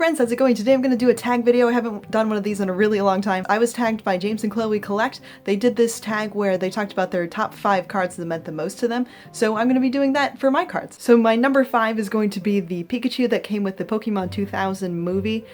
friends, how's it going? Today I'm going to do a tag video. I haven't done one of these in a really long time. I was tagged by James and Chloe Collect. They did this tag where they talked about their top 5 cards that meant the most to them, so I'm going to be doing that for my cards. So my number 5 is going to be the Pikachu that came with the Pokemon 2000 movie.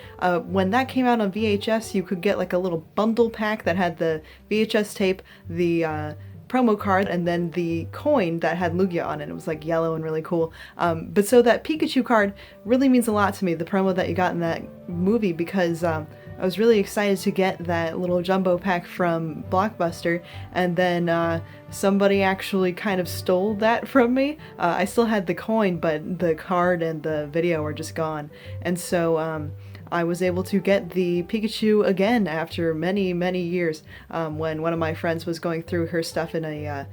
When that came out on VHS, you could get like a little bundle pack that had the VHS tape, the promo card, and then the coin that had Lugia on it. It was like yellow and really cool. But so that Pikachu card really means a lot to me, the promo that you got in that movie, because I was really excited to get that little jumbo pack from Blockbuster, and then somebody actually kind of stole that from me. I still had the coin, but the card and the video were just gone. And so I was able to get the Pikachu again after many, many years, when one of my friends was going through her stuff in a,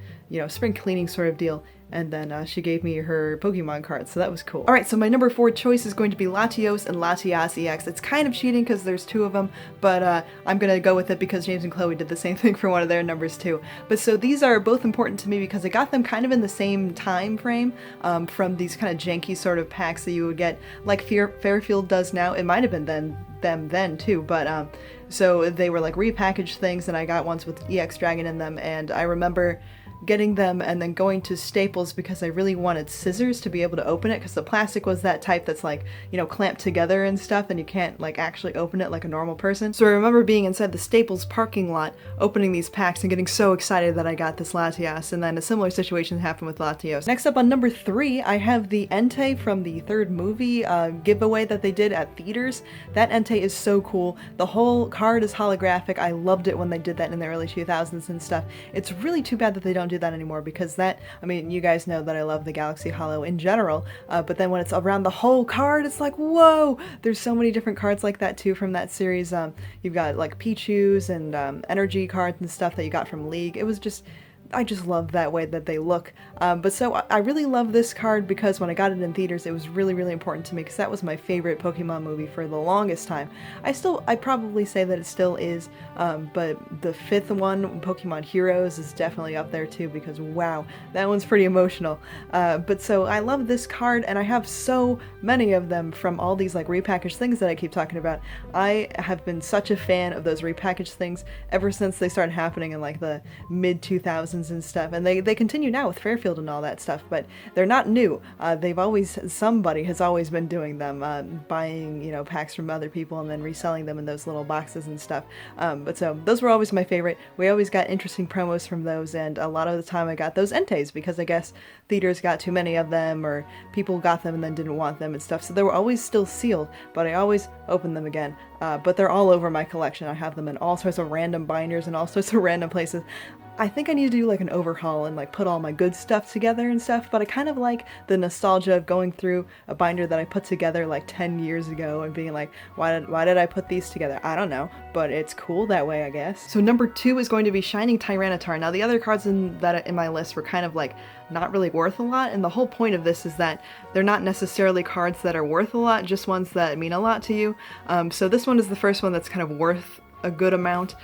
spring cleaning sort of deal, and then she gave me her Pokemon card, so that was cool. Alright, so my number 4 choice is going to be Latios and Latias EX. It's kind of cheating because there's 2 of them, but I'm gonna go with it because James and Chloe did the same thing for one of their numbers too. But so these are both important to me because I got them kind of in the same time frame, from these kind of janky sort of packs that you would get, like Fairfield does now. It might have been them then too, but so they were like repackaged things, and I got ones with EX Dragon in them, and I remember getting them and then going to Staples because I really wanted scissors to be able to open it, because the plastic was that type that's like, clamped together and stuff, and you can't like actually open it like a normal person. So I remember being inside the Staples parking lot opening these packs and getting so excited that I got this Latias, and then a similar situation happened with Latios. Next up on number 3, I have the Entei from the 3rd movie giveaway that they did at theaters. That Entei is so cool. The whole card is holographic. I loved it when they did that in the early 2000s and stuff. It's really too bad that they don't do that anymore, because that, you guys know that I love the Galaxy Holo in general, but then when it's around the whole card, it's like, whoa! There's so many different cards like that too from that series. You've got like Pichus and energy cards and stuff that you got from League. I just love that way that they look. But so I really love this card because when I got it in theaters, it was really, really important to me because that was my favorite Pokemon movie for the longest time. I'd probably say that it still is, but the 5th one, Pokemon Heroes, is definitely up there too because wow, that one's pretty emotional. But so I love this card, and I have so many of them from all these like repackaged things that I keep talking about. I have been such a fan of those repackaged things ever since they started happening in like the mid-2000s and stuff, and they continue now with Fairfield and all that stuff, but they're not new. Somebody has always been doing them, buying packs from other people and then reselling them in those little boxes and stuff. But so those were always my favorite. We always got interesting promos from those, and a lot of the time I got those Enteis because I guess theaters got too many of them, or people got them and then didn't want them and stuff, so they were always still sealed, but I always opened them again. But they're all over my collection. I have them in all sorts of random binders and all sorts of random places. I think I need to do like an overhaul and like put all my good stuff together and stuff, but I kind of like the nostalgia of going through a binder that I put together like 10 years ago and being like, why did I put these together? I don't know, but it's cool that way, I guess. So number 2 is going to be Shining Tyranitar. Now the other cards in my list were kind of like not really worth a lot, and the whole point of this is that they're not necessarily cards that are worth a lot, just ones that mean a lot to you. So this one is the first one that's kind of worth a good amount.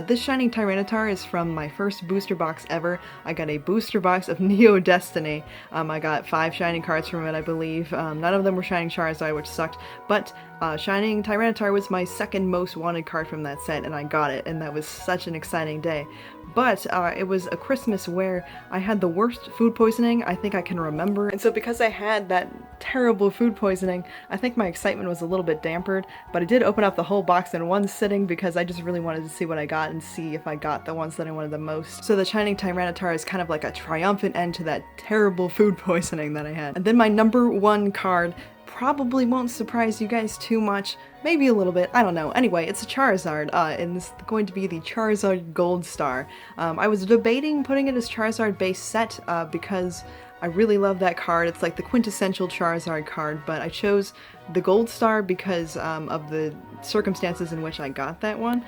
This Shining Tyranitar is from my first booster box ever. I got a booster box of Neo Destiny. I got 5 Shining cards from it, I believe. None of them were Shining Charizard, which sucked, but Shining Tyranitar was my 2nd most wanted card from that set, and I got it, and that was such an exciting day. But it was a Christmas where I had the worst food poisoning I think I can remember, and so because I had that terrible food poisoning, I think my excitement was a little bit dampered, but I did open up the whole box in one sitting because I just really wanted to see what I got and see if I got the ones that I wanted the most. So the Shining Tyranitar is kind of like a triumphant end to that terrible food poisoning that I had. And then my number 1 card probably won't surprise you guys too much, maybe a little bit, I don't know. Anyway, it's a Charizard, and it's going to be the Charizard Gold Star. I was debating putting it as Charizard base set because I really love that card. It's like the quintessential Charizard card, but I chose the Gold Star because of the circumstances in which I got that one.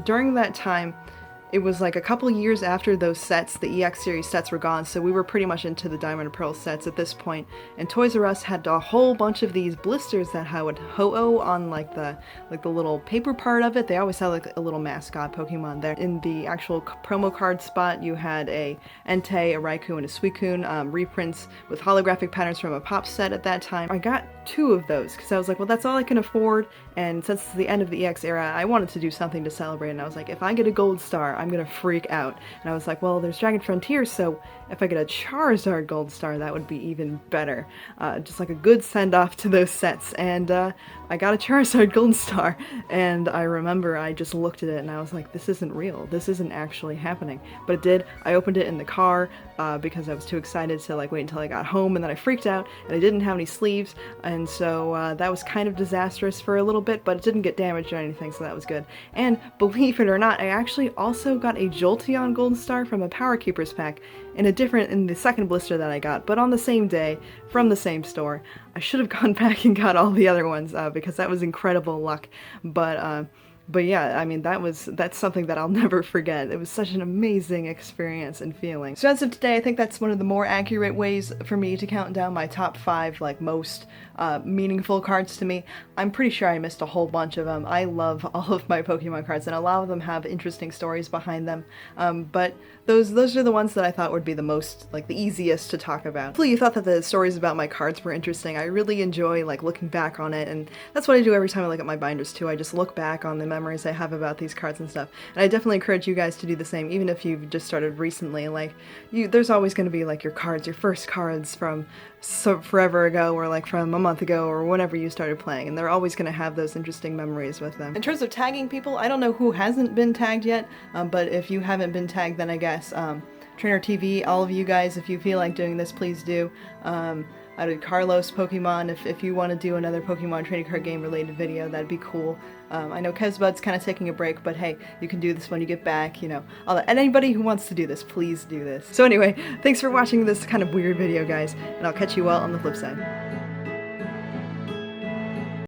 During that time, it was like a couple years after those sets, the EX series sets were gone, so we were pretty much into the Diamond and Pearl sets at this point, and Toys R Us had a whole bunch of these blisters that had Ho-Oh on like the little paper part of it. They always had like a little mascot Pokemon there. In the actual promo card spot, you had a Entei, a Raikou, and a Suicune, reprints with holographic patterns from a Pop set at that time. I got 2 of those because I was like, well, that's all I can afford, and since it's the end of the EX era, I wanted to do something to celebrate, and I was like, if I get a gold star, I'm gonna freak out. And I was like, well, there's Dragon Frontier, so if I get a Charizard gold star, that would be even better. Just like a good send-off to those sets, and I got a Charizard gold star, and I remember I just looked at it and I was like, this isn't real, this isn't actually happening. But it did. I opened it in the car because I was too excited to like wait until I got home, and then I freaked out and I didn't have any sleeves, and so that was kind of disastrous for a little bit, but it didn't get damaged or anything, so that was good. And believe it or not, I actually also got a Jolteon gold star from a Power Keepers pack in the second blister that I got, but on the same day from the same store. I should have gone back and got all the other ones because that was incredible luck, but yeah, I mean, that's something that I'll never forget. It was such an amazing experience and feeling. So as of today, I think that's one of the more accurate ways for me to count down my top 5 like most meaningful cards to me. I'm pretty sure I missed a whole bunch of them. I love all of my Pokemon cards, and a lot of them have interesting stories behind them. But those are the ones that I thought would be the most, like, the easiest to talk about. Hopefully you thought that the stories about my cards were interesting. I really enjoy like looking back on it, and that's what I do every time I look at my binders too. I just look back on the memories I have about these cards and stuff. And I definitely encourage you guys to do the same, even if you've just started recently. Like, there's always going to be like your first cards from forever ago, or like from a month ago, or whenever you started playing, and they're always going to have those interesting memories with them. In terms of tagging people, I don't know who hasn't been tagged yet, but if you haven't been tagged, then I guess Trainer TV, all of you guys, if you feel like doing this, please do. I did Carlos Pokemon. If you want to do another Pokemon trading card game related video, that'd be cool. I know Kezbud's kind of taking a break, but hey, you can do this when you get back, you know, all that. And anybody who wants to do this, please do this. So anyway, thanks for watching this kind of weird video, guys, and I'll catch you all on the flip side.